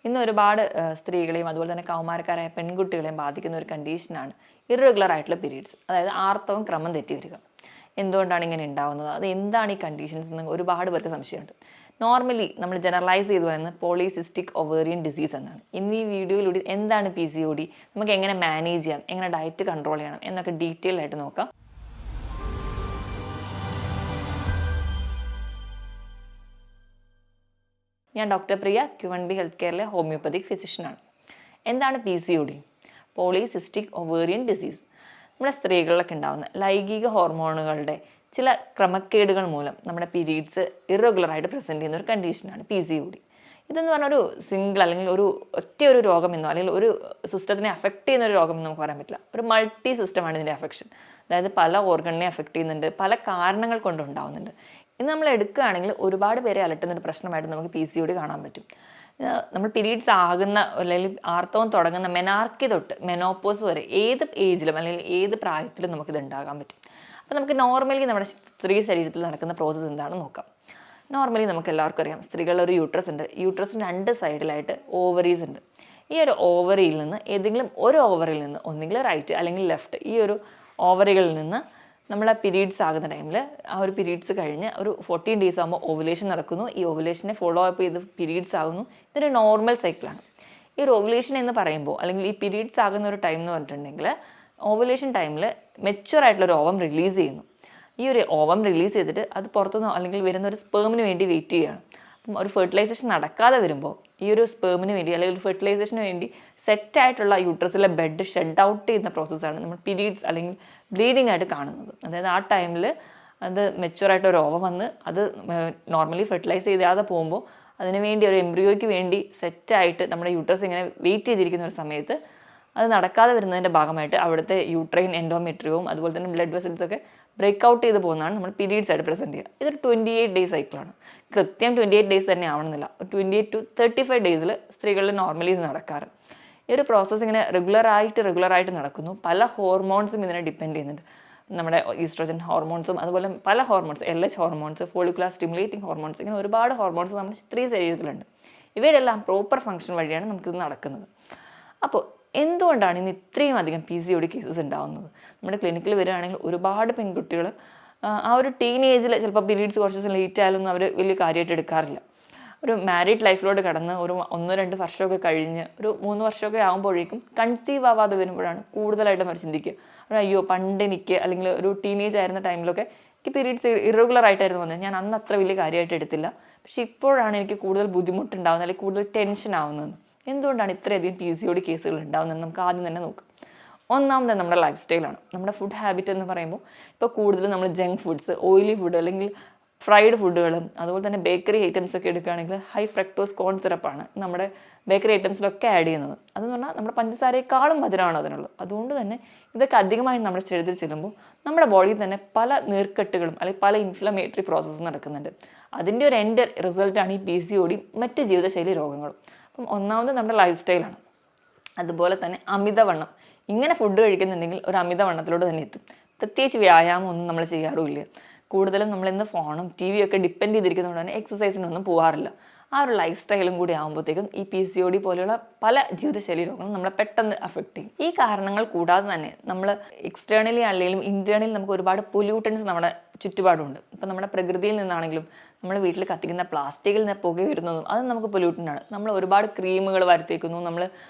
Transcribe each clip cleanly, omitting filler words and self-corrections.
ഇന്ന് ഒരുപാട് സ്ത്രീകളെയും അതുപോലെ തന്നെ കൗമാരക്കാരായ പെൺകുട്ടികളെയും ബാധിക്കുന്ന ഒരു കണ്ടീഷനാണ് ഇറഗുലർ ആയിട്ടുള്ള പീരീഡ്സ്. അതായത് ആർത്തവം ക്രമം തെറ്റി വരിക. എന്തുകൊണ്ടാണ് ഇങ്ങനെ ഉണ്ടാവുന്നത്, അത് എന്താണ് ഈ കണ്ടീഷൻസ് എന്ന് ഒരുപാട് പേർക്ക് സംശയമുണ്ട്. നോർമലി നമ്മൾ ജനറലൈസ് ചെയ്തു പറയുന്നത് പോളിസിസ്റ്റിക് ഒവേറിയൻ ഡിസീസ് എന്നാണ്. ഇന്ന് ഈ വീഡിയോയിലൂടെ എന്താണ് PCOD, നമുക്ക് എങ്ങനെ മാനേജ് ചെയ്യാം, എങ്ങനെ ഡയറ്റ് കൺട്രോൾ ചെയ്യണം എന്നൊക്കെ ഡീറ്റെയിൽ ആയിട്ട് നോക്കാം. ഞാൻ ഡോക്ടർ പ്രിയ, Q1B ഹെൽത്ത് കെയറിലെ ഹോമിയോപ്പതിക് ഫിസിഷ്യനാണ്. എന്താണ് PCOD? Polycystic ovarian disease. നമ്മുടെ സ്ത്രീകളിലൊക്കെ ഉണ്ടാകുന്ന ലൈംഗിക ഹോർമോണുകളുടെ ചില ക്രമക്കേടുകൾ മൂലം നമ്മുടെ പീരീഡ്സ് ഇറഗുലറായിട്ട് പ്രസൻറ്റ് ചെയ്യുന്ന ഒരു കണ്ടീഷനാണ് PCOD. ഇതെന്ന് പറഞ്ഞാൽ ഒരു സിംഗിൾ അല്ലെങ്കിൽ ഒരു രോഗമെന്നോ അല്ലെങ്കിൽ ഒരു സിസ്റ്റത്തിനെ അഫക്റ്റ് ചെയ്യുന്ന ഒരു രോഗമെന്ന് നമുക്ക് പറയാൻ പറ്റില്ല. ഒരു മൾട്ടി സിസ്റ്റമാണ് ഇതിൻ്റെ അഫക്ഷൻ. അതായത് പല ഓർഗണിനെ അഫക്റ്റ് ചെയ്യുന്നുണ്ട്, പല കാരണങ്ങൾ കൊണ്ടുണ്ടാകുന്നുണ്ട്. ഇന്ന് നമ്മൾ എടുക്കുകയാണെങ്കിൽ ഒരുപാട് പേരെ അലട്ടുന്ന ഒരു പ്രശ്നമായിട്ട് നമുക്ക് PCOD കാണാൻ പറ്റും. നമ്മൾ പീരീഡ്സ് ആകുന്ന അല്ലെങ്കിൽ ആർത്തവം തുടങ്ങുന്ന മെനാർക്കി തൊട്ട് മെനോപ്പോസ് വരെ ഏത് ഏജിലും അല്ലെങ്കിൽ ഏത് പ്രായത്തിലും നമുക്കിത് ഉണ്ടാകാൻ പറ്റും. അപ്പോൾ നമുക്ക് നോർമലി നമ്മുടെ സ്ത്രീ ശരീരത്തിൽ നടക്കുന്ന പ്രോസസ്സ് എന്താണെന്ന് നോക്കാം. നോർമലി നമുക്ക് എല്ലാവർക്കും അറിയാം, സ്ത്രീകളുടെ ഒരു യൂട്രസ് ഉണ്ട്. യൂട്രസിന് രണ്ട് സൈഡിലായിട്ട് ഓവറീസ് ഉണ്ട്. ഈ ഒരു ഓവറിയിൽ നിന്ന് ഏതെങ്കിലും ഒരു ഓവറിൽ നിന്ന് ഒന്നുകിൽ റൈറ്റ് അല്ലെങ്കിൽ ലെഫ്റ്റ്, ഈ ഒരു ഓവറികളിൽ നിന്ന് നമ്മളെ പീരീഡ്സ് ആകുന്ന ടൈമിൽ ആ ഒരു പീരീഡ്സ് കഴിഞ്ഞ് ഒരു 14 days ആകുമ്പോൾ ഓവുലേഷൻ നടക്കുന്നു. ഈ ഓവുലേഷനെ ഫോളോ അപ്പ് ചെയ്ത് പീരീഡ്സ് ആകുന്നു. ഇതൊരു നോർമൽ സൈക്കിളാണ്. ഈ ഒരു ഓവുലേഷൻ എന്ന് പറയുമ്പോൾ അല്ലെങ്കിൽ ഈ പീരീഡ്സ് ആകുന്ന ഒരു ടൈം എന്ന് പറഞ്ഞിട്ടുണ്ടെങ്കിൽ ഓവുലേഷൻ ടൈമിൽ മെച്യൂർ ആയിട്ടുള്ളൊരു ഓവം റിലീസ് ചെയ്യുന്നു. ഈ ഒരു ഓവം റിലീസ് ചെയ്തിട്ട് അത് പുറത്തുനിന്ന് അല്ലെങ്കിൽ വരുന്ന ഒരു സ്പേമിന് വേണ്ടി വെയിറ്റ് ചെയ്യുകയാണ്. അപ്പം ഒരു ഫെർട്ടിലൈസേഷൻ നടക്കാതെ വരുമ്പോൾ ഈ ഒരു സ്പേമിന് വേണ്ടി അല്ലെങ്കിൽ ഒരു ഫെർട്ടിലൈസേഷന് വേണ്ടി സെറ്റായിട്ടുള്ള യൂട്രസിലെ ബെഡ് ഷെഡ് ഔട്ട് ചെയ്യുന്ന പ്രോസസ്സാണ് നമ്മൾ പീരീഡ്സ് അല്ലെങ്കിൽ ബ്ലീഡിങ് ആയിട്ട് കാണുന്നത്. അതായത് ആ ടൈമിൽ അത് മെച്യൂറായിട്ട് ഒരു ഓവം വന്ന് അത് നോർമലി ഫെർട്ടിലൈസ് ചെയ്യാതെ പോകുമ്പോൾ അതിന് വേണ്ടി ഒരു എംബ്രിയോയ്ക്ക് വേണ്ടി സെറ്റായിട്ട് നമ്മുടെ യൂട്രസ് ഇങ്ങനെ വെയിറ്റ് ചെയ്തിരിക്കുന്ന ഒരു സമയത്ത് അത് നടക്കാതെ വരുന്നതിൻ്റെ ഭാഗമായിട്ട് അവിടുത്തെ യൂട്രൈൻ എൻഡോമെട്രിയവും അതുപോലെ തന്നെ ബ്ലഡ് വെസൽസൊക്കെ ബ്രേക്ക് ഔട്ട് ചെയ്ത് പോകുന്നതാണ് നമ്മൾ പീരീഡ്സ് ആയിട്ട് പ്രസൻറ്റ് ചെയ്യുക. ഇതൊരു 28 days സൈക്കിളാണ്. കൃത്യം 28 days തന്നെ ആവണമെന്നില്ല. 28 to 35 days സ്ത്രീകളിൽ നോർമലി ഇത് നടക്കാറ്. ഈ ഒരു പ്രോസസ്സ് ഇങ്ങനെ റെഗുലറായിട്ട് നടക്കുന്നു. പല ഹോർമോൺസും ഇതിനെ ഡിപ്പെൻഡ് ചെയ്യുന്നുണ്ട്. നമ്മുടെ ഈസ്ട്രോജൻ ഹോർമോൺസും അതുപോലെ പല hormones, LH hormones, follicular stimulating hormones, ഇങ്ങനെ ഒരുപാട് ഹോർമോൺസ് നമ്മുടെ സ്ത്രീ ശരീരത്തിലുണ്ട്. ഇവയുടെ എല്ലാം പ്രോപ്പർ ഫംഗ്ഷൻ വഴിയാണ് നമുക്കിത് നടക്കുന്നത്. അപ്പോൾ എന്തുകൊണ്ടാണ് ഇന്ന് ഇത്രയും അധികം PCOD കേസസ് ഉണ്ടാകുന്നത്? നമ്മുടെ ക്ലിനിക്കിൽ വരികയാണെങ്കിൽ ഒരുപാട് പെൺകുട്ടികൾ ആ ഒരു ടീനേജിൽ ചിലപ്പോൾ പീരീഡ്സ് കുറച്ച് ദിവസം ലേറ്റ് ആയാലൊന്നും അവർ വലിയ കാര്യമായിട്ട് എടുക്കാറില്ല. ഒരു മാരീഡ് ലൈഫിലോട്ട് കടന്ന് ഒരു 1-2 വർഷമൊക്കെ കഴിഞ്ഞ് ഒരു 3 വർഷമൊക്കെ ആകുമ്പോഴേക്കും കൺസീവ് ആവാതെ വരുമ്പോഴാണ് കൂടുതലായിട്ടും അവർ ചിന്തിക്കുക, അയ്യോ പണ്ട് എനിക്ക് അല്ലെങ്കിൽ ഒരു ടീനേജ് ആയിരുന്ന ടൈമിലൊക്കെ എനിക്ക് പീരീഡ്സ് ഇറഗുലർ ആയിട്ടായിരുന്നു വന്നത്, ഞാൻ അന്ന് അത്ര വലിയ കാര്യമായിട്ട് എടുത്തില്ല, പക്ഷെ ഇപ്പോഴാണ് എനിക്ക് കൂടുതൽ ബുദ്ധിമുട്ടുണ്ടാകുന്നത് അല്ലെങ്കിൽ കൂടുതൽ ടെൻഷൻ ആവുന്നത്. എന്തുകൊണ്ടാണ് ഇത്രയധികം PCOD കേസുകൾ ഉണ്ടാകുന്നതെന്ന് നമുക്ക് ആദ്യം തന്നെ നോക്കാം. ഒന്നാമത് നമ്മുടെ ലൈഫ് സ്റ്റൈലാണ്. നമ്മുടെ ഫുഡ് ഹാബിറ്റ് എന്ന് പറയുമ്പോൾ ഇപ്പോൾ കൂടുതലും നമ്മൾ ജങ്ക് ഫുഡ്സ്, ഓയിലി ഫുഡ് അല്ലെങ്കിൽ ഫ്രൈഡ് ഫുഡുകളും അതുപോലെ തന്നെ ബേക്കറി ഐറ്റംസ് ഒക്കെ എടുക്കുകയാണെങ്കിൽ ഹൈ ഫ്രക്ടോസ് കോൺ സിറപ്പാണ് നമ്മുടെ ബേക്കറി ഐറ്റംസിലൊക്കെ ആഡ് ചെയ്യുന്നത്. അതെന്ന് പറഞ്ഞാൽ നമ്മുടെ പഞ്ചസാരയെക്കാളും മധുരമാണ് അതിനുള്ളത്. അതുകൊണ്ട് തന്നെ ഇതൊക്കെ അധികമായി നമ്മുടെ ശരീരത്തിൽ ചെല്ലുമ്പോൾ നമ്മുടെ ബോഡിയിൽ തന്നെ പല നീർക്കെട്ടുകളും അല്ലെങ്കിൽ പല ഇൻഫ്ലമേറ്ററി പ്രോസസ്സ് നടക്കുന്നുണ്ട്. അതിൻ്റെ ഒരു എൻഡ് റിസൾട്ടാണ് ഈ PCOD മറ്റ് ജീവിതശൈലി രോഗങ്ങളും. അപ്പം ഒന്നാമത് നമ്മുടെ ലൈഫ് സ്റ്റൈലാണ്. അതുപോലെ തന്നെ അമിതവണ്ണം. ഇങ്ങനെ ഫുഡ് കഴിക്കുന്നുണ്ടെങ്കിൽ ഒരു അമിതവണ്ണത്തിലോട്ട് തന്നെ എത്തും. പ്രത്യേകിച്ച് വ്യായാമം ഒന്നും നമ്മൾ ചെയ്യാറുമില്ല. കൂടുതലും നമ്മളിന്ന് ഫോണും TV ഒക്കെ ഡിപ്പെൻഡ് ചെയ്തിരിക്കുന്നതുകൊണ്ട് തന്നെ എക്സസൈസിനൊന്നും പോകാറില്ല. ആ ഒരു ലൈഫ് സ്റ്റൈലും കൂടി ആകുമ്പോഴത്തേക്കും ഈ PCOD പോലെയുള്ള പല ജീവിതശൈലി രോഗങ്ങളും നമ്മളെ പെട്ടെന്ന് അഫക്റ്റ് ചെയ്യും. ഈ കാരണങ്ങൾ കൂടാതെ തന്നെ നമ്മൾ എക്സ്റ്റേണലി അല്ലെങ്കിലും ഇന്റേണലി നമുക്ക് ഒരുപാട് പൊല്യൂട്ടൻസ് നമ്മുടെ ചുറ്റുപാടുണ്ട്. ഇപ്പം നമ്മുടെ പ്രകൃതിയിൽ നിന്നാണെങ്കിലും നമ്മൾ വീട്ടിൽ കത്തിക്കുന്ന പ്ലാസ്റ്റിക്കിൽ നിന്ന് പുക വരുന്നതും അത് നമുക്ക് പൊല്യൂട്ടൻ്റാണ്. നമ്മൾ ഒരുപാട് ക്രീമുകൾ വരുത്തേക്കുന്നു, നമ്മൾ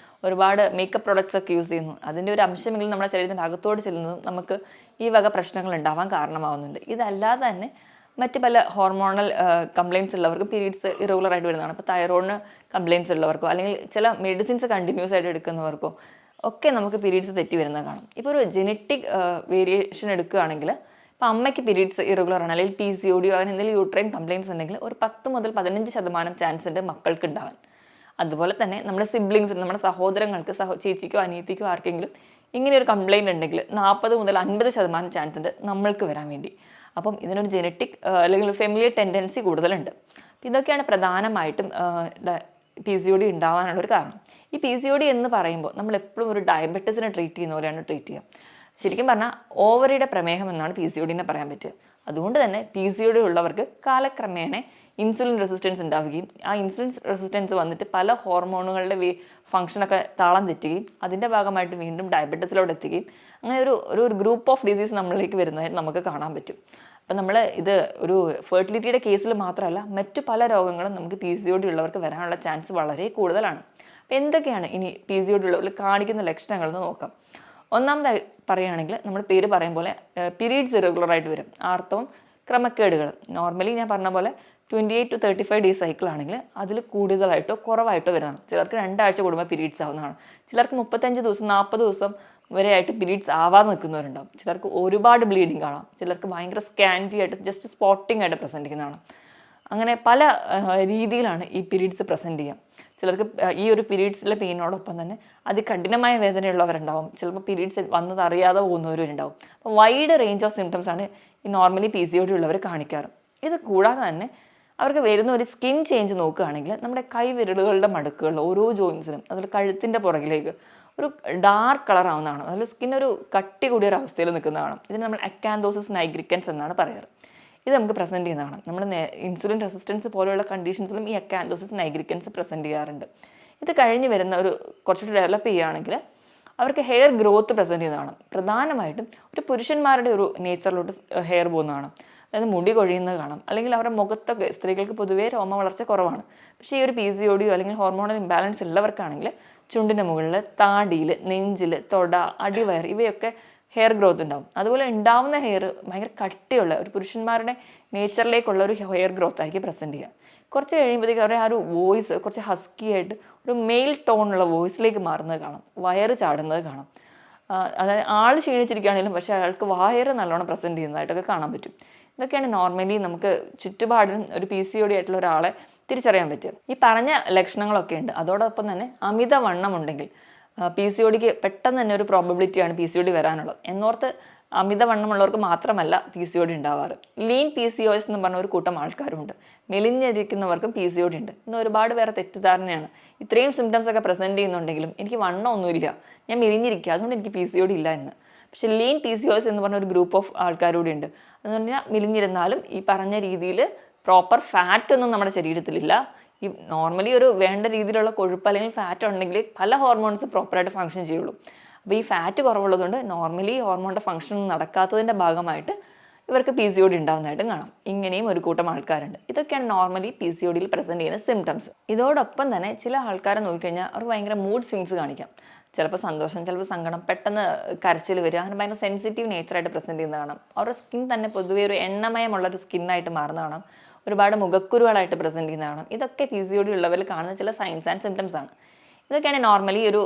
ഒരുപാട് മേക്കപ്പ് പ്രൊഡക്ട്സ് ഒക്കെ യൂസ് ചെയ്യുന്നു. അതിൻ്റെ ഒരു അംശമെങ്കിലും നമ്മുടെ ശരീരത്തിൻ്റെ അകത്തോട് ചെല്ലുന്നതും നമുക്ക് ഈ വക പ്രശ്നങ്ങൾ ഉണ്ടാവാൻ കാരണമാകുന്നുണ്ട്. ഇതല്ലാതെ തന്നെ മറ്റ് പല ഹോർമോണൽ കംപ്ലയിൻസ് ഉള്ളവർക്കും പീരീഡ്സ് ഇറഗുലറായിട്ട് വരുന്നതാണ്. ഇപ്പോൾ തൈറോയിഡിന് കംപ്ലയിൻസ് ഉള്ളവർക്കോ അല്ലെങ്കിൽ ചില മെഡിസിൻസ് കണ്ടിന്യൂസ് ആയിട്ട് എടുക്കുന്നവർക്കോ ഒക്കെ നമുക്ക് പീരീഡ്സ് തെറ്റി വരുന്നത് കാണും. ഇപ്പോൾ ഒരു ജെനറ്റിക് വേരിയേഷൻ എടുക്കുകയാണെങ്കിൽ ഇപ്പോൾ അമ്മയ്ക്ക് പീരീഡ്സ് ഇറഗുലറാണ് അല്ലെങ്കിൽ PCOD അങ്ങനെ എന്തെങ്കിലും യൂട്രൈൻ കംപ്ലയിൻസ് ഉണ്ടെങ്കിൽ ഒരു 10 മുതൽ 15% ചാൻസ് ഉണ്ട് മക്കൾക്ക് ഉണ്ടാകാൻ. അതുപോലെ തന്നെ നമ്മുടെ സിബ്ലിങ്സ്, നമ്മുടെ സഹോദരങ്ങൾക്ക്, ചേച്ചിക്കോ അനിയത്തിക്കോ ആർക്കെങ്കിലും ഇങ്ങനെ ഒരു കംപ്ലയിൻ്റ് ഉണ്ടെങ്കിൽ 40 മുതൽ 50% ചാൻസ് ഉണ്ട് നമ്മൾക്ക് വരാൻ വേണ്ടി. അപ്പം ഇതിനൊരു ജെനറ്റിക് അല്ലെങ്കിൽ ഫെമിലിയർ ടെൻഡൻസി കൂടുതലുണ്ട്. ഇതൊക്കെയാണ് പ്രധാനമായിട്ടും PCOD ഉണ്ടാവാനുള്ളൊരു കാരണം. ഈ PCOD എന്ന് പറയുമ്പോൾ നമ്മൾ എപ്പോഴും ഒരു ഡയബറ്റീസിനെ ട്രീറ്റ് ചെയ്യുന്ന പോലെയാണ് ട്രീറ്റ് ചെയ്യുക. ശരിക്കും പറഞ്ഞാൽ ഓവറിയുടെ പ്രമേഹം എന്നാണ് PCOD പറയാൻ പറ്റുക. അതുകൊണ്ട് തന്നെ PCOD ഉള്ളവർക്ക് കാലക്രമേണ ഇൻസുലിൻ റെസിസ്റ്റൻസ് ഉണ്ടാവുകയും ആ ഇൻസുലിൻ റെസിസ്റ്റൻസ് വന്നിട്ട് പല ഹോർമോണുകളുടെ ഫംഗ്ഷനൊക്കെ താളം തെറ്റുകയും അതിൻ്റെ ഭാഗമായിട്ട് വീണ്ടും ഡയബറ്റീസിലോട്ട് എത്തുകയും അങ്ങനെ ഒരു ഗ്രൂപ്പ് ഓഫ് ഡിസീസ് നമ്മളിലേക്ക് വരുന്നതായിട്ട് നമുക്ക് കാണാൻ പറ്റും. അപ്പം നമ്മൾ ഇത് ഒരു ഫെർട്ടിലിറ്റിയുടെ കേസിൽ മാത്രമല്ല മറ്റു പല രോഗങ്ങളും നമുക്ക് PCOD ഉള്ളവർക്ക് വരാനുള്ള ചാൻസ് വളരെ കൂടുതലാണ്. അപ്പം എന്തൊക്കെയാണ് ഇനി PCOD ഉള്ളവരിൽ കാണിക്കുന്ന ലക്ഷണങ്ങൾ എന്ന് നോക്കാം. ഒന്നാമതായി പറയുകയാണെങ്കിൽ നമ്മൾ പേര് പറയും പോലെ പീരീഡ്സ് ഇറഗുലറായിട്ട് വരും, ആർത്തവം ക്രമക്കേടുകൾ. നോർമലി ഞാൻ പറഞ്ഞ പോലെ 28 to 35 ഡേയ്സ് സൈക്കിൾ ആണെങ്കിൽ അതിൽ കൂടുതലായിട്ടോ കുറവായിട്ടോ വരുന്നതാണ്. ചിലർക്ക് 2 ആഴ്ച കൂടുമ്പോൾ പീരീഡ്സ് ആവുന്നതാണ്, ചിലർക്ക് 35 ദിവസം 40 ദിവസം വരെ ആയിട്ട് പീരീഡ്സ് ആവാതെ നിൽക്കുന്നവരുണ്ടാവും, ചിലർക്ക് ഒരുപാട് ബ്ലീഡിങ് കാണാം, ചിലർക്ക് ഭയങ്കര സ്കാൻറ്റി ആയിട്ട് ജസ്റ്റ് സ്പോട്ടിംഗ് ആയിട്ട് പ്രസൻറ്റ് ചെയ്യുന്നതാണ്. അങ്ങനെ പല രീതിയിലാണ് ഈ പീരീഡ്സ് പ്രസൻറ്റ് ചെയ്യുക. ചിലർക്ക് ഈ ഒരു പീരീഡ്സിലെ പെയിനോടൊപ്പം തന്നെ അതികഠിനമായ വേദനയുള്ളവരുണ്ടാവും, ചിലപ്പോൾ പീരീഡ്സ് വന്നത് അറിയാതെ പോകുന്നവരുണ്ടാവും. അപ്പോൾ വൈഡ് റേഞ്ച് ഓഫ് സിംറ്റംസ് ആണ് ഈ നോർമലി PCOD ഉള്ളവർ കാണിക്കാറ്. ഇത് കൂടാതെ തന്നെ അവർക്ക് വരുന്ന ഒരു സ്കിൻ ചേഞ്ച് നോക്കുകയാണെങ്കിൽ നമ്മുടെ കൈവിരലുകളുടെ മടക്കുകളിൽ ഓരോ ജോയിൻസിനും അതിൽ കഴുത്തിൻ്റെ പുറകിലേക്ക് ഒരു ഡാർക്ക് കളർ ആവുന്നതാണ്, അതിൽ സ്കിൻ ഒരു കട്ടി കൂടിയ ഒരു അവസ്ഥയിൽ നിൽക്കുന്നതാണ്. ഇതിന് നമ്മൾ അക്കാന്തോസിസ് നൈഗ്രിക്കൻസ് എന്നാണ് പറയാറ്. ഇത് നമുക്ക് പ്രസൻറ്റ് ചെയ്യുന്നതാണ്. നമ്മൾ ഇൻസുലിൻ റെസിസ്റ്റൻസ് പോലെയുള്ള കണ്ടീഷൻസിലും ഈ അക്കാന്തോസിസ് നൈഗ്രിക്കൻസ് പ്രസൻറ്റ് ചെയ്യാറുണ്ട്. ഇത് കഴിഞ്ഞ് വരുന്ന കുറച്ചുകൂടി ഡെവലപ്പ് ചെയ്യുകയാണെങ്കിൽ അവർക്ക് ഹെയർ ഗ്രോത്ത് പ്രസൻറ്റ് ചെയ്യുന്നതാണ്. പ്രധാനമായിട്ടും ഒരു പുരുഷന്മാരുടെ ഒരു നേച്ചറിലോട്ട് ഹെയർ പോകുന്നതാണ്, അതായത് മുടി കൊഴിയുന്നത് കാണാം, അല്ലെങ്കിൽ അവരുടെ മുഖത്തൊക്കെ സ്ത്രീകൾക്ക് പൊതുവേ രോമ വളർച്ച കുറവാണ്. പക്ഷേ ഈ ഒരു PCOD അല്ലെങ്കിൽ ഹോർമോണൽ ഇംബാലൻസ് ഉള്ളവർക്കാണെങ്കിൽ ചുണ്ടിൻ്റെ മുകളിൽ, താടിയിൽ, നെഞ്ചിൽ, തൊട, അടിവയർ ഇവയൊക്കെ ഹെയർ ഗ്രോത്ത് ഉണ്ടാവും. അതുപോലെ ഉണ്ടാവുന്ന ഹെയർ ഭയങ്കര കട്ടിയുള്ള ഒരു പുരുഷന്മാരുടെ നേച്ചറിലേക്കുള്ള ഒരു ഹെയർ ഗ്രോത്ത് ആയിരിക്കും പ്രസൻറ്റ് ചെയ്യുക. കുറച്ച് കഴിയുമ്പോഴത്തേക്ക് അവരുടെ ആ ഒരു വോയിസ് കുറച്ച് ഹസ്കി ആയിട്ട് ഒരു മെയിൽ ടോണുള്ള വോയിസിലേക്ക് മാറുന്നത് കാണാം, വയറ് ചാടുന്നത് കാണാം. അതായത് ആൾ ക്ഷീണിച്ചിരിക്കുകയാണെങ്കിലും പക്ഷേ അയാൾക്ക് വയറ് നല്ലോണം പ്രസൻറ്റ് ചെയ്യുന്നതായിട്ടൊക്കെ കാണാൻ പറ്റും. ഇതൊക്കെയാണ് നോർമലി നമുക്ക് ചുറ്റുപാടിലും ഒരു PCOD ആയിട്ടുള്ള ഒരാളെ തിരിച്ചറിയാൻ പറ്റുക. ഈ പറഞ്ഞ ലക്ഷണങ്ങളൊക്കെ ഉണ്ട്. അതോടൊപ്പം തന്നെ അമിതവണ്ണം ഉണ്ടെങ്കിൽ PCODക്ക് പെട്ടെന്ന് തന്നെ ഒരു പ്രോബബിലിറ്റിയാണ് PCOD വരാനുള്ളത് എന്നോർത്ത് അമിതവണ്ണമുള്ളവർക്ക് മാത്രമല്ല PCOD ഉണ്ടാവാറ്. ലീൻ PCOS എന്ന് പറഞ്ഞ ഒരു കൂട്ടം ആൾക്കാരുണ്ട്, മെലിഞ്ഞിരിക്കുന്നവർക്കും PCOD ഉണ്ട്. ഇന്ന് ഒരുപാട് പേരെ തെറ്റിദ്ധാരണയാണ്, ഇത്രയും സിംറ്റംസ് ഒക്കെ പ്രസൻറ്റ് ചെയ്യുന്നുണ്ടെങ്കിലും എനിക്ക് വണ്ണമൊന്നുമില്ല, ഞാൻ മെലിഞ്ഞിരിക്കുക, അതുകൊണ്ട് എനിക്ക് PCOD ഇല്ല എന്ന്. പക്ഷെ ലീൻ PCOS എന്ന് പറഞ്ഞ ഒരു ഗ്രൂപ്പ് ഓഫ് ആൾക്കാരൂടെ ഉണ്ട്. എന്ന് പറഞ്ഞാൽ മെലിഞ്ഞിരുന്നാലും ഈ പറഞ്ഞ രീതിയിൽ പ്രോപ്പർ ഫാറ്റ് ഒന്നും നമ്മുടെ ശരീരത്തിലില്ല. ഈ നോർമലി ഒരു വേണ്ട രീതിയിലുള്ള കൊഴുപ്പ് അല്ലെങ്കിൽ ഫാറ്റ് ഉണ്ടെങ്കിൽ പല ഹോർമോൺസും പ്രോപ്പറായിട്ട് ഫങ്ഷൻ ചെയ്യുള്ളൂ. അപ്പോൾ ഈ ഫാറ്റ് കുറവുള്ളതുകൊണ്ട് നോർമലി ഹോർമോണിൻ്റെ ഫങ്ഷൻ നടക്കാത്തതിൻ്റെ ഭാഗമായിട്ട് ഇവർക്ക് PCOD ഉണ്ടാകുന്നതായിട്ടും കാണാം. ഇങ്ങനെയും ഒരു കൂട്ടം ആൾക്കാരുണ്ട്. ഇതൊക്കെയാണ് നോർമലി PCODയിൽ പ്രസൻറ്റ് ചെയ്യുന്ന സിംറ്റംസ്. ഇതോടൊപ്പം തന്നെ ചില ആൾക്കാരെ നോക്കിക്കഴിഞ്ഞാൽ അവർക്ക് ഭയങ്കര മൂഡ് സ്വിങ്സ് കാണിക്കാം. ചിലപ്പോൾ സന്തോഷം, ചിലപ്പോൾ സങ്കടം, പെട്ടെന്ന് കരച്ചിൽ വരിക, അങ്ങനെ ഭയങ്കര സെൻസിറ്റീവ് നേച്ചറായിട്ട് പ്രസൻറ്റ് ചെയ്യുന്നത് കാണാം. അവരുടെ സ്കിൻ തന്നെ പൊതുവേ ഒരു എണ്ണമയമുള്ളൊരു സ്കിന്നായിട്ട് മാറുന്ന കാണാം, ഒരുപാട് മുഖക്കുരുകളായിട്ട് പ്രസൻറ്റ് ചെയ്യുന്ന കാണാം. ഇതൊക്കെ PCOD ഉള്ളവരിൽ കാണുന്ന ചില സൈൻസ് ആൻഡ് സിംറ്റംസ് ആണ്. ഇതൊക്കെയാണ് നോർമലി ഒരു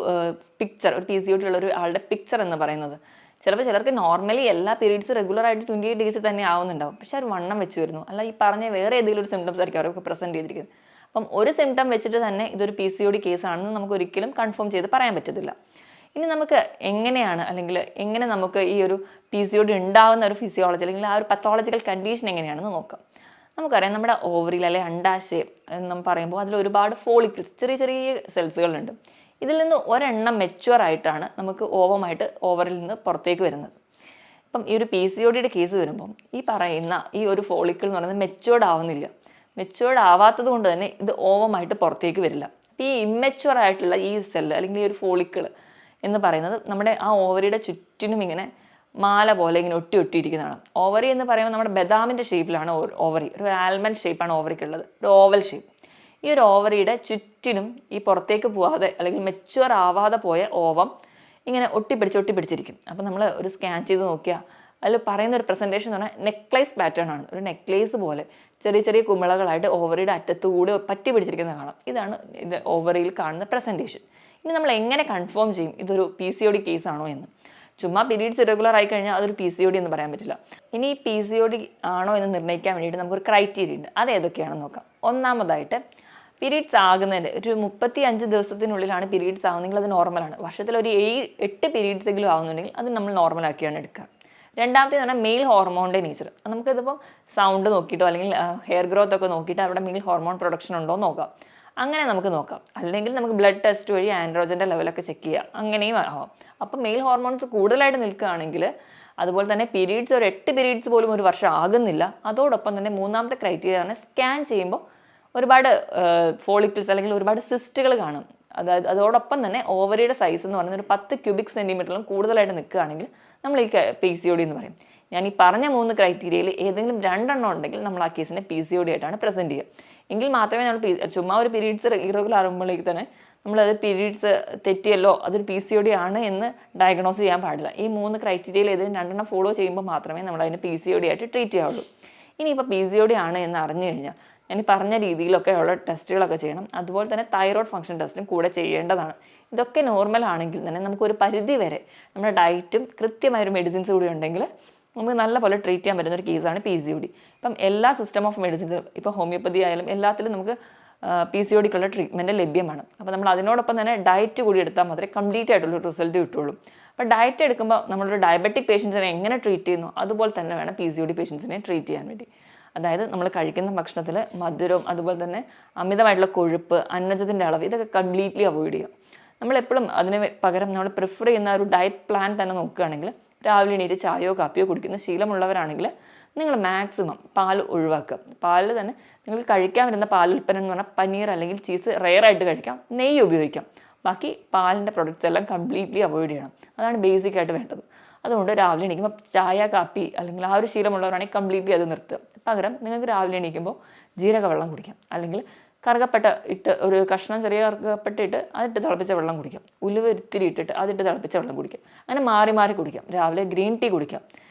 പിക്ചർ, ഒരു PCOD ഉള്ള ഒരു ആളുടെ പിക്ചർ എന്ന് പറയുന്നത്. ചിലർക്ക് നോർമലി എല്ലാ പീരീഡ്സ് റെഗുലറായിട്ട് 28 ഡേയ്സ് തന്നെ ആവുന്നുണ്ടാവും, പക്ഷെ അവർ വണ്ണം വെച്ച് വരുന്നു, അല്ല ഈ പറഞ്ഞ വേറെ ഏതെങ്കിലും ഒരു സിംറ്റംസ് ആയിരിക്കും അവർക്ക് പ്രസൻറ്റ് ചെയ്തിരിക്കുന്നത്. അപ്പം ഒരു സിംറ്റം വെച്ചിട്ട് തന്നെ ഇതൊരു PCOD കേസാണെന്ന് നമുക്ക് ഒരിക്കലും കൺഫേം ചെയ്ത് പറയാൻ പറ്റത്തില്ല. ഇനി നമുക്ക് എങ്ങനെ നമുക്ക് ഈ ഒരു PCOD ഉണ്ടാകുന്ന ഒരു ഫിസിയോളജി അല്ലെങ്കിൽ ആ ഒരു പത്തോളജിക്കൽ കണ്ടീഷൻ എങ്ങനെയാണെന്ന് നോക്കാം. നമുക്കറിയാം നമ്മുടെ ഓവറിൽ അല്ലെങ്കിൽ അണ്ടാശയം എന്ന് പറയുമ്പോൾ അതിൽ ഒരുപാട് ഫോളിക്കിൾസ്, ചെറിയ ചെറിയ സെൽസുകളുണ്ട്. ഇതിൽ നിന്ന് ഒരെണ്ണം മെച്യൂർ ആയിട്ടാണ് നമുക്ക് ഓവറിൽ നിന്ന് പുറത്തേക്ക് വരുന്നത്. ഇപ്പം ഈ ഒരു PCODയുടെ കേസ് വരുമ്പം ഈ പറയുന്ന ഈ ഒരു ഫോളിക്കിൾ എന്ന് പറയുന്നത് മെച്യൂർഡ് ആവുന്നില്ല. മെച്യൂർഡ് ആവാത്തത് കൊണ്ട് തന്നെ ഇത് ഓവമായിട്ട് പുറത്തേക്ക് വരില്ല. ഈ ഇമ്മെച്യൂർ ആയിട്ടുള്ള ഈ സെല്ല് അല്ലെങ്കിൽ ഈ ഒരു ഫോളിക്കിൾ എന്ന് പറയുന്നത് നമ്മുടെ ആ ഓവറിയുടെ ചുറ്റിനും ഇങ്ങനെ മാല പോലെ ഇങ്ങനെ ഒട്ടിയിരിക്കുന്നതാണ്. ഓവറി എന്ന് പറയുമ്പോൾ നമ്മുടെ ബദാമിൻ്റെ ഷേപ്പിലാണ് ഓവറി, ഒരു ആൽമണ്ട് ഷേപ്പാണ് ഓവറിക്കുള്ളത്, ഒരു ഓവൽ ഷേപ്പ്. ഈ ഒരു ഓവറിയുടെ ചുറ്റിനും ഈ പുറത്തേക്ക് പോവാതെ അല്ലെങ്കിൽ മെച്യൂർ ആവാതെ പോയ ഓവം ഇങ്ങനെ ഒട്ടിപ്പിടിച്ചിരിക്കും. അപ്പം നമ്മൾ ഒരു സ്കാൻ ചെയ്ത് നോക്കിയാൽ അതിൽ പറയുന്ന ഒരു പ്രസൻറ്റേഷൻ എന്ന് പറഞ്ഞാൽ നെക്ലേസ് പാറ്റേൺ ആണ്. ഒരു നെക്ലേസ് പോലെ ചെറിയ ചെറിയ കുമിളകളായിട്ട് ഓവറിയുടെ അറ്റത്തുകൂടി പറ്റി പിടിച്ചിരിക്കുന്നത് കാണാം. ഇതാണ് ഇത് ഓവറിയിൽ കാണുന്ന പ്രസൻറ്റേഷൻ. ഇനി നമ്മൾ എങ്ങനെ കൺഫേം ചെയ്യും ഇതൊരു PCOD കേസാണോ എന്ന്? ചുമ്മാ പീരീഡ്സ് ഇറഗുലർ ആയി കഴിഞ്ഞാൽ അതൊരു PCOD എന്ന് പറയാൻ പറ്റില്ല. ഇനി PCOD ആണോ എന്ന് നിർണ്ണയിക്കാൻ വേണ്ടിയിട്ട് നമുക്കൊരു ക്രൈറ്റീരിയ ഉണ്ട്. അത് ഏതൊക്കെയാണെന്ന് നോക്കാം. ഒന്നാമതായിട്ട് പീരീഡ്സ് ആകുന്നതിൻ്റെ ഒരു 35 ദിവസത്തിനുള്ളിലാണ് പീരീഡ്സ് ആവുന്നെങ്കിൽ അത് നോർമലാണ്. വർഷത്തിൽ ഒരു 8 പീരീഡ്സ് എങ്കിലും ആവുന്നുണ്ടെങ്കിൽ അത് നമ്മൾ നോർമലാക്കിയാണ് എടുക്കുക. രണ്ടാമത്തേന്ന് പറഞ്ഞാൽ മെയിൽ ഹോർമോണിൻ്റെ നേച്ചർ. നമുക്കിതിപ്പം സൗണ്ട് നോക്കിയിട്ടോ അല്ലെങ്കിൽ ഹെയർ ഗ്രോത്ത് ഒക്കെ നോക്കിയിട്ട് അവിടെ മെയിൽ ഹോർമോൺ പ്രൊഡക്ഷൻ ഉണ്ടോ എന്ന് നോക്കാം. അങ്ങനെ നമുക്ക് നോക്കാം. അല്ലെങ്കിൽ നമുക്ക് ബ്ലഡ് ടെസ്റ്റ് വഴി ആൻഡ്രോജൻ്റെ ലെവലൊക്കെ ചെക്ക് ചെയ്യാം, അങ്ങനെയും ആവാം. അപ്പം മെയിൽ ഹോർമോൺസ് കൂടുതലായിട്ട് നിൽക്കുകയാണെങ്കിൽ അതുപോലെ തന്നെ പീരീഡ്സ് ഒരു 8 പീരീഡ്സ് പോലും ഒരു വർഷം ആകുന്നില്ല. അതോടൊപ്പം തന്നെ മൂന്നാമത്തെ ക്രൈറ്റീരിയ ആണ് സ്കാൻ ചെയ്യുമ്പോൾ ഒരുപാട് ഫോളിക്കിൾസ് അല്ലെങ്കിൽ ഒരുപാട് സിസ്റ്റുകൾ കാണും. അതായത് അതോടൊപ്പം തന്നെ ഓവറിയുടെ സൈസ് എന്ന് പറയുന്നത് ഒരു 10 ക്യൂബിക് സെൻറ്റിമീറ്ററിലും കൂടുതലായിട്ട് നിൽക്കുകയാണെങ്കിൽ നമ്മൾ ഈ PCOD എന്ന് പറയും. ഞാൻ ഈ പറഞ്ഞ 3 ക്രൈറ്റീരിയയിൽ ഏതെങ്കിലും 2 എണ്ണം ഉണ്ടെങ്കിൽ നമ്മൾ ആ കേസിനെ PCOD ആയിട്ടാണ് പ്രസൻറ്റ് ചെയ്യുക. എങ്കിൽ മാത്രമേ നമ്മൾ ചുമ്മാ ഒരു പീരീഡ്സ് ഇറഗുലർ ആകുമ്പോഴേക്ക് തന്നെ നമ്മളത് പീരീഡ്സ് തെറ്റിയല്ലോ അതൊരു PCOD ആണ് എന്ന് ഡയഗ്നോസ് ചെയ്യാൻ പാടില്ല. ഈ 3 ക്രൈറ്റീരിയയിൽ ഏതെങ്കിലും 2 എണ്ണം ഫോളോ ചെയ്യുമ്പോൾ മാത്രമേ നമ്മൾ അതിനെ PCOD ആയിട്ട് ട്രീറ്റ് ചെയ്യാവുള്ളൂ. ഇനിയിപ്പോൾ PCOD ആണ് എന്ന് അറിഞ്ഞു കഴിഞ്ഞാൽ ഞാൻ ഈ പറഞ്ഞ രീതിയിലൊക്കെ ഉള്ള ടെസ്റ്റുകളൊക്കെ ചെയ്യണം. അതുപോലെ തന്നെ തൈറോയ്ഡ് ഫംഗ്ഷൻ ടെസ്റ്റും കൂടെ ചെയ്യേണ്ടതാണ്. ഇതൊക്കെ നോർമൽ ആണെങ്കിൽ തന്നെ നമുക്കൊരു പരിധി വരെ നമ്മുടെ ഡയറ്റും കൃത്യമായൊരു മെഡിസിൻസ് കൂടി ഉണ്ടെങ്കിൽ നമുക്ക് നല്ലപോലെ ട്രീറ്റ് ചെയ്യാൻ പറ്റുന്ന ഒരു കേസാണ് PCOD. ഇപ്പം എല്ലാ സിസ്റ്റം ഓഫ് മെഡിസിൻസും ഇപ്പോൾ ഹോമിയോപ്പതി ആയാലും എല്ലാത്തിലും നമുക്ക് PCODക്കുള്ള ട്രീറ്റ്മെൻറ്റ് ലഭ്യമാണ്. അപ്പോൾ നമ്മൾ അതിനോടൊപ്പം തന്നെ ഡയറ്റ് കൂടി എടുത്താൽ മാത്രമേ കംപ്ലീറ്റ് ആയിട്ടുള്ള റിസൾട്ട് കിട്ടുള്ളൂ. അപ്പോൾ ഡയറ്റ് എടുക്കുമ്പോൾ നമ്മളൊരു ഡയബറ്റിക് പേഷ്യൻസിനെ എങ്ങനെ ട്രീറ്റ് ചെയ്യുന്നു അതുപോലെ തന്നെ വേണം PCOD പേഷ്യൻസിനെ ട്രീറ്റ് ചെയ്യാൻ വേണ്ടി. അതായത് നമ്മൾ കഴിക്കുന്ന ഭക്ഷണത്തിൽ മധുരവും അതുപോലെ തന്നെ അമിതമായിട്ടുള്ള കൊഴുപ്പ്, അന്നജത്തിൻ്റെ അളവ് ഇതൊക്കെ കംപ്ലീറ്റ്ലി അവോയ്ഡ് ചെയ്യുക. നമ്മളെപ്പോഴും അതിന് പകരം നമ്മൾ പ്രിഫർ ചെയ്യുന്ന ഒരു ഡയറ്റ് പ്ലാൻ തന്നെ നോക്കുകയാണെങ്കിൽ രാവിലെ എണീറ്റ് ചായയോ കാപ്പിയോ കുടിക്കുന്ന ശീലമുള്ളവരാണെങ്കിൽ നിങ്ങൾ മാക്സിമം പാൽ ഒഴിവാക്കുക. പാലിൽ തന്നെ നിങ്ങൾക്ക് കഴിക്കാൻ വരുന്ന പാലുൽപ്പന്നം എന്ന് പറഞ്ഞാൽ പനീർ അല്ലെങ്കിൽ ചീസ് റെയറായിട്ട് കഴിക്കാം, നെയ്യ് ഉപയോഗിക്കാം. ബാക്കി പാലിൻ്റെ പ്രൊഡക്ട്സ് എല്ലാം കംപ്ലീറ്റ്ലി അവോയ്ഡ് ചെയ്യണം. അതാണ് ബേസിക് ആയിട്ട് വേണ്ടത്. അതുകൊണ്ട് രാവിലെ എണീക്കുമ്പോൾ ചായ കാപ്പി അല്ലെങ്കിൽ ആ ഒരു ശീലമുള്ളവരാണെങ്കിൽ കംപ്ലീറ്റ്ലി അത് നിർത്തുക. പകരം നിങ്ങൾക്ക് രാവിലെ എണീക്കുമ്പോൾ ജീരക വെള്ളം കുടിക്കാം, അല്ലെങ്കിൽ കറുകപ്പട്ട ഇട്ട് ഒരു കഷ്ണം ചെറിയ കറുകപ്പട്ട ഇട്ട് അതിട്ട് തിളപ്പിച്ച വെള്ളം കുടിക്കാം, ഉലുവ ഇത്തിരി ഇട്ടിട്ട് അതിട്ട് തിളപ്പിച്ച വെള്ളം കുടിക്കാം. അങ്ങനെ മാറി മാറി കുടിക്കാം. രാവിലെ ഗ്രീൻ ടീ കുടിക്കാം.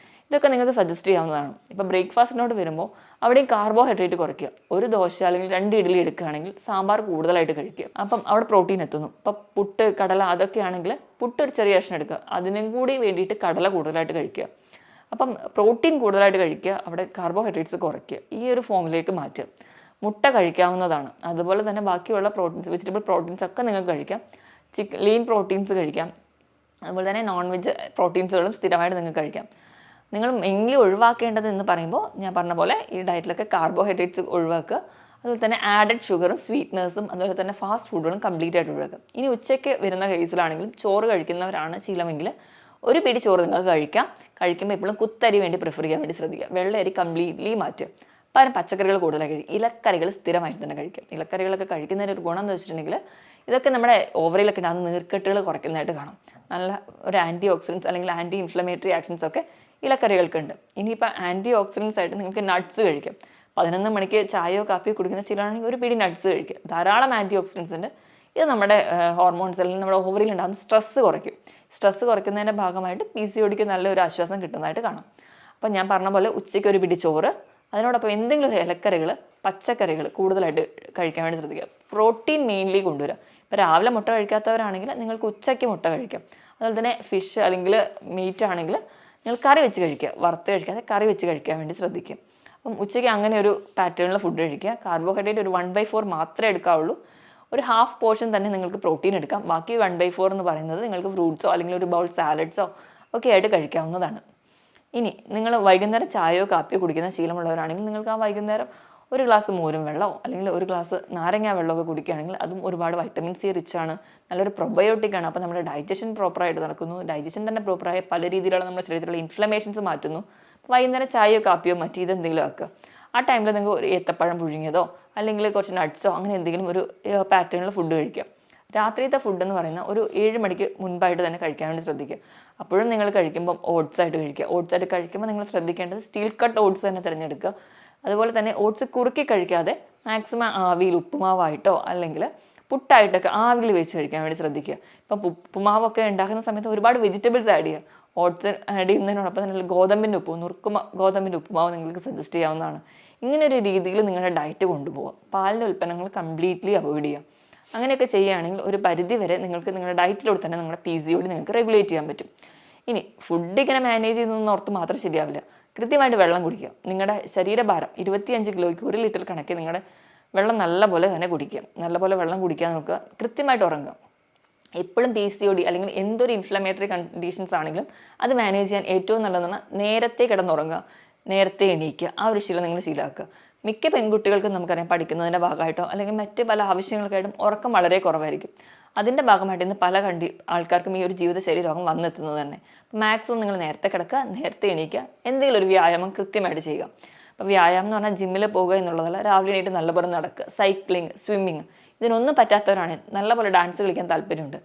ഇതൊക്കെ നിങ്ങൾക്ക് സജസ്റ്റ് ചെയ്യാവുന്നതാണ്. ഇപ്പോൾ ബ്രേക്ക്ഫാസ്റ്റിനോട് വരുമ്പോൾ അവിടെയും കാർബോഹൈഡ്രേറ്റ് കുറയ്ക്കുക. ഒരു ദോശ അല്ലെങ്കിൽ 2 ഇഡ്ഡലി എടുക്കുകയാണെങ്കിൽ സാമ്പാർ കൂടുതലായിട്ട് കഴിക്കുക. അപ്പം അവിടെ പ്രോട്ടീൻ എത്തുന്നു. ഇപ്പം പുട്ട്, കടല അതൊക്കെ ആണെങ്കിൽ പുട്ട് ഒരു ചെറിയ കഷ്ണം എടുക്കുക, അതിനും കൂടി വേണ്ടിയിട്ട് കടല കൂടുതലായിട്ട് കഴിക്കുക. അപ്പം പ്രോട്ടീൻ കൂടുതലായിട്ട് കഴിക്കുക, അവിടെ കാർബോഹൈഡ്രേറ്റ്സ് കുറയ്ക്കുക. ഈ ഒരു ഫോമിലേക്ക് മാറ്റുക. മുട്ട കഴിക്കാവുന്നതാണ്. അതുപോലെ തന്നെ ബാക്കിയുള്ള പ്രോട്ടീൻസ്, വെജിറ്റബിൾ പ്രോട്ടീൻസ് ഒക്കെ നിങ്ങൾക്ക് കഴിക്കാം. ലീൻ പ്രോട്ടീൻസ് കഴിക്കാം. അതുപോലെ തന്നെ നോൺ വെജ് പ്രോട്ടീൻസുകളും സ്ഥിരമായിട്ട് നിങ്ങൾക്ക് കഴിക്കാം. നിങ്ങൾ മെയിൻലി ഒഴിവാക്കേണ്ടത് എന്ന് പറയുമ്പോൾ ഞാൻ പറഞ്ഞ പോലെ ഈ ഡയറ്റിലൊക്കെ കാർബോഹൈഡ്രേറ്റ്സ് ഒഴിവാക്കുക. അതുപോലെ തന്നെ ആഡഡ് ഷുഗറും സ്വീറ്റ്നേഴ്സും അതുപോലെ തന്നെ ഫാസ്റ്റ് ഫുഡുകളും കംപ്ലീറ്റ് ആയിട്ട് ഒഴിവാക്കുക. ഇനി ഉച്ചയ്ക്ക് വരുന്ന കേസിലാണെങ്കിലും ചോറ് കഴിക്കുന്നവരാണ് ശീലമെങ്കിൽ ഒരു പിടി ചോറ് നിങ്ങൾക്ക് കഴിക്കാം. കഴിക്കുമ്പോൾ എപ്പോഴും കുത്തരി വേണ്ടി പ്രിഫർ ചെയ്യാൻ വേണ്ടി ശ്രദ്ധിക്കുക. വെള്ളയരി കംപ്ലീറ്റ്ലി മാറ്റുക. പകരം പച്ചക്കറികൾ കൂടുതലായി കഴിക്കും. ഇലക്കറികൾ സ്ഥിരമായിട്ട് തന്നെ കഴിക്കുക. ഇലക്കറികളൊക്കെ കഴിക്കുന്നതിന് ഒരു ഗുണം എന്ന് വെച്ചിട്ടുണ്ടെങ്കിൽ ഇതൊക്കെ നമ്മുടെ ഓവറിലൊക്കെ ഉണ്ടാകുന്ന നീർക്കെട്ടുകൾ കുറയ്ക്കുന്നതായിട്ട് കാണാം. നല്ല ഒരു ആൻറ്റി ഓക്സിഡൻസ് അല്ലെങ്കിൽ ആൻറ്റി ഇൻഫ്ലമേറ്ററി ആക്ഷൻസ് ഒക്കെ ഇലക്കറികൾക്കുണ്ട്. ഇനിയിപ്പോൾ ആൻറ്റി ഓക്സിഡൻസ് ആയിട്ട് നിങ്ങൾക്ക് നട്ട്സ് കഴിക്കാം. 11 മണിക്ക് ചായയോ കാപ്പിയോ കുടിക്കുന്ന ശീലമാണെങ്കിൽ ഒരു പിടി നട്ട്സ് കഴിക്കുക. ധാരാളം ആൻറ്റി ഓക്സിഡൻസ് ഉണ്ട്. ഇത് നമ്മുടെ ഹോർമോൺസ് അല്ലെങ്കിൽ നമ്മുടെ ഓവറിൽ ഉണ്ടാകുന്ന സ്ട്രെസ്സ് കുറയ്ക്കും. സ്ട്രെസ്സ് കുറയ്ക്കുന്നതിൻ്റെ ഭാഗമായിട്ട് PCODക്ക് നല്ലൊരു ആശ്വാസം കിട്ടുന്നതായിട്ട് കാണാം. അപ്പം ഞാൻ പറഞ്ഞ പോലെ ഉച്ചയ്ക്ക് ഒരു പിടി ചോറ്, അതിനോടൊപ്പം എന്തെങ്കിലും ഒരു ഇലക്കറികൾ, പച്ചക്കറികൾ കൂടുതലായിട്ട് കഴിക്കാൻ വേണ്ടി ശ്രദ്ധിക്കുക. പ്രോട്ടീൻ മെയിൻലി കൊണ്ടുവരിക. ഇപ്പോൾ രാവിലെ മുട്ട കഴിക്കാത്തവരാണെങ്കിൽ നിങ്ങൾക്ക് ഉച്ചയ്ക്ക് മുട്ട കഴിക്കാം. അതുപോലെ തന്നെ ഫിഷ് അല്ലെങ്കിൽ മീറ്റ് ആണെങ്കിൽ നിങ്ങൾ കറി വെച്ച് കഴിക്കുക. വറുത്ത് കഴിക്കാതെ കറി വെച്ച് കഴിക്കാൻ വേണ്ടി ശ്രദ്ധിക്കുക. അപ്പം ഉച്ചയ്ക്ക് അങ്ങനെ ഒരു പാറ്റേണിൽ ഫുഡ് കഴിക്കുക. കാർബോഹൈഡ്രേറ്റ് ഒരു 1/4 മാത്രമേ എടുക്കാവുള്ളൂ. ഒരു ഹാഫ് പോർഷൻ തന്നെ നിങ്ങൾക്ക് പ്രോട്ടീൻ എടുക്കാം. ബാക്കി 1/4 എന്ന് പറയുന്നത് നിങ്ങൾക്ക് ഫ്രൂട്ട്സോ അല്ലെങ്കിൽ ഒരു ബൗൾ സാലഡ്സോ ഒക്കെ ആയിട്ട് കഴിക്കാവുന്നതാണ്. ഇനി നിങ്ങൾ വൈകുന്നേരം ചായയോ കാപ്പിയോ കുടിക്കുന്ന ശീലമുള്ളവരാണെങ്കിൽ നിങ്ങൾക്ക് ആ വൈകുന്നേരം ഒരു ഗ്ലാസ് മോരും വെള്ളമോ അല്ലെങ്കിൽ ഒരു ഗ്ലാസ് നാരങ്ങ വെള്ളമൊക്കെ കുടിക്കുകയാണെങ്കിൽ അതും ഒരുപാട് വൈറ്റമിൻ സി റിച്ച് ആണ്, നല്ലൊരു പ്രൊബയോട്ടിക് ആണ്. അപ്പോൾ നമ്മുടെ ഡൈജഷൻ പ്രോപ്പറായിട്ട് നടക്കുന്നു. ഡൈജഷൻ തന്നെ പ്രോപ്പറായ പല രീതിയിലുള്ള നമ്മുടെ ശരീരത്തിലുള്ള ഇൻഫ്ലമേഷൻസ് മാറ്റുന്നു. വൈകുന്നേരം ചായയോ കാപ്പിയോ മറ്റു ഇതെന്തെങ്കിലും ആക്കുക. ആ ടൈമിൽ നിങ്ങൾക്ക് ഒരു ഏത്തപ്പഴം പുഴുങ്ങിയതോ അല്ലെങ്കിൽ കുറച്ച് നട്ട്സോ അങ്ങനെ എന്തെങ്കിലും ഒരു പാറ്റേണിൽ ഫുഡ് കഴിക്കുക. രാത്രിയത്തെ ഫുഡ് എന്ന് പറയുന്ന ഒരു 7 മണിക്ക് മുൻപായിട്ട് തന്നെ കഴിക്കാൻ വേണ്ടി ശ്രദ്ധിക്കുക. അപ്പോഴും നിങ്ങൾ കഴിക്കുമ്പം ഓട്സ് ആയിട്ട് കഴിക്കുക. ഓട്സ് ആയിട്ട് കഴിക്കുമ്പോൾ നിങ്ങൾ ശ്രദ്ധിക്കേണ്ടത് സ്റ്റീൽ കട്ട് ഓട്സ് തന്നെ തിരഞ്ഞെടുക്കുക. അതുപോലെ തന്നെ ഓട്സ് കുറുക്കി കഴിക്കാതെ മാക്സിമം ആവിയിൽ ഉപ്പുമാവായിട്ടോ അല്ലെങ്കിൽ പുട്ടായിട്ടൊക്കെ ആവിയിൽ വെച്ച് കഴിക്കാൻ വേണ്ടി ശ്രദ്ധിക്കുക. ഇപ്പം ഉപ്പുമാവൊക്കെ ഉണ്ടാക്കുന്ന സമയത്ത് ഒരുപാട് വെജിറ്റബിൾസ് ആഡ് ചെയ്യുക. ഓട്സ് ആഡ് ചെയ്യുന്നതിനോടൊപ്പം തന്നെ ഗോതമ്പിൻ്റെ ഉപ്പ്, ഗോതമ്പിൻ്റെ ഉപ്പുമാവ് നിങ്ങൾക്ക് സജസ്റ്റ് ചെയ്യാവുന്നതാണ്. ഇങ്ങനെ ഒരു രീതിയിൽ നിങ്ങളുടെ ഡയറ്റ് കൊണ്ടുപോകുക. പാലിൻ്റെ ഉൽപ്പന്നങ്ങൾ കംപ്ലീറ്റ്ലി അവോയ്ഡ് ചെയ്യുക. അങ്ങനെയൊക്കെ ചെയ്യുകയാണെങ്കിൽ ഒരു പരിധി വരെ നിങ്ങൾക്ക് നിങ്ങളുടെ ഡയറ്റിലൂടെ തന്നെ നിങ്ങളുടെ PCOD നിങ്ങൾക്ക് റെഗുലേറ്റ് ചെയ്യാൻ പറ്റും. ഇനി ഫുഡ് ഇങ്ങനെ മാനേജ് ചെയ്യുന്നതെന്ന് ഓർത്ത് മാത്രം ശരിയാവില്ല. കൃത്യമായിട്ട് വെള്ളം കുടിക്കുക. നിങ്ങളുടെ ശരീരഭാരം 25 കിലോയ്ക്ക് 1 ലിറ്റർ കണക്കിൽ നിങ്ങളുടെ വെള്ളം നല്ലപോലെ തന്നെ കുടിക്കുക. നല്ലപോലെ വെള്ളം കുടിക്കാൻ നോക്കുക. കൃത്യമായിട്ട് ഉറങ്ങുക. എപ്പോഴും PCOD അല്ലെങ്കിൽ എന്തൊരു ഇൻഫ്ലമേറ്ററി കണ്ടീഷൻസ് ആണെങ്കിലും അത് മാനേജ് ചെയ്യാൻ ഏറ്റവും നല്ലതെന്ന് പറഞ്ഞാൽ നേരത്തെ കിടന്നുറങ്ങുക, നേരത്തെ എണീക്കുക. ആ ഒരു ശീലം നിങ്ങൾ ശീലമാക്കുക. മിക്ക പെൺകുട്ടികൾക്കും നമുക്കറിയാം പഠിക്കുന്നതിൻ്റെ ഭാഗമായിട്ടോ അല്ലെങ്കിൽ മറ്റ് പല ആവശ്യങ്ങൾക്കായിട്ടും ഉറക്കം വളരെ കുറവായിരിക്കും. അതിൻ്റെ ഭാഗമായിട്ട് ഇന്ന് പല ആൾക്കാർക്കും ഈ ഒരു ജീവിതശൈലി രോഗം വന്നെത്തുന്നത് തന്നെ. മാക്സിമം നിങ്ങൾ നേരത്തെ കിടക്കുക, നേരത്തെ എണീക്കുക, എന്തെങ്കിലും ഒരു വ്യായാമം കൃത്യമായിട്ട് ചെയ്യുക. അപ്പോൾ വ്യായാമം എന്ന് പറഞ്ഞാൽ ജിമ്മിൽ പോകുക എന്നുള്ളതല്ല, രാവിലെ എണീറ്റ് നല്ലപോലെ നടക്കുക, സൈക്ലിങ്, സ്വിമ്മിങ്, ഇതിനൊന്നും പറ്റാത്തവരാണ് നല്ലപോലെ ഡാൻസ് കളിക്കാൻ താല്പര്യമുണ്ട്,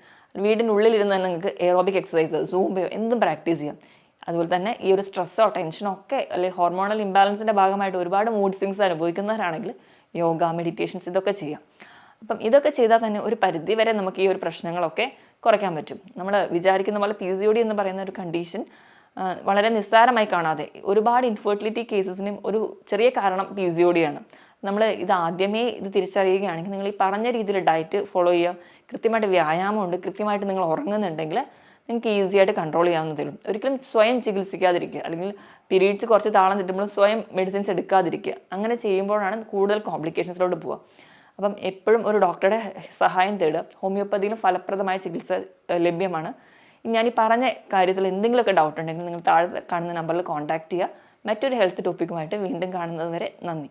വീടിനുള്ളിലിരുന്ന് തന്നെ നിങ്ങൾക്ക് എയറോബിക് എക്സസൈസ്, സൂംബയോ എന്തും പ്രാക്ടീസ് ചെയ്യാം. അതുപോലെ തന്നെ ഈ ഒരു സ്ട്രെസ്സോ ടെൻഷനോ ഒക്കെ അല്ലെങ്കിൽ ഹോർമോണൽ ഇംബാലൻസിൻ്റെ ഭാഗമായിട്ട് ഒരുപാട് മൂഡ് സ്വിങ്സ് അനുഭവിക്കുന്നവരാണെങ്കിൽ യോഗ, മെഡിറ്റേഷൻസ് ഇതൊക്കെ ചെയ്യാം. അപ്പം ഇതൊക്കെ ചെയ്താൽ തന്നെ ഒരു പരിധി വരെ നമുക്ക് ഈ ഒരു പ്രശ്നങ്ങളൊക്കെ കുറയ്ക്കാൻ പറ്റും. നമ്മൾ വിചാരിക്കുന്ന പോലെ PCOD എന്ന് പറയുന്ന ഒരു കണ്ടീഷൻ വളരെ നിസ്സാരമായി കാണാതെ ഒരുപാട് ഇൻഫെർട്ടിലിറ്റി കേസസിനും ഒരു ചെറിയ കാരണം PCOD ആണ്. നമ്മൾ ഇത് ആദ്യമേ തിരിച്ചറിയുകയാണെങ്കിൽ നിങ്ങൾ ഈ പറഞ്ഞ രീതിയിൽ ഡയറ്റ് ഫോളോ ചെയ്യുക, കൃത്യമായിട്ട് വ്യായാമമുണ്ട്, കൃത്യമായിട്ട് നിങ്ങൾ ഉറങ്ങുന്നുണ്ടെങ്കിൽ നിങ്ങൾക്ക് ഈസി ആയിട്ട് കൺട്രോൾ ചെയ്യാവുന്നതേ ഉള്ളൂ. ഒരിക്കലും സ്വയം ചികിത്സിക്കാതിരിക്കുക, അല്ലെങ്കിൽ പീരീഡ്സ് കുറച്ച് താളം തെറ്റുമ്പോൾ സ്വയം മെഡിസിൻസ് എടുക്കാതിരിക്കുക. അങ്ങനെ ചെയ്യുമ്പോഴാണ് കൂടുതൽ കോംപ്ലിക്കേഷൻസിലോട്ട് പോവുക. അപ്പം എപ്പോഴും ഒരു ഡോക്ടറുടെ സഹായം തേടുക. ഹോമിയോപ്പതിയിലും ഫലപ്രദമായ ചികിത്സ ലഭ്യമാണ്. ഞാൻ ഈ പറഞ്ഞ കാര്യത്തിൽ എന്തെങ്കിലുമൊക്കെ ഡൗട്ട് ഉണ്ടെങ്കിൽ നിങ്ങൾ താഴെ കാണുന്ന നമ്പറിൽ കോൺടാക്ട് ചെയ്യുക. മറ്റൊരു ഹെൽത്ത് ടോപ്പിക്കുമായിട്ട് വീണ്ടും കാണുന്നത് വരെ നന്ദി.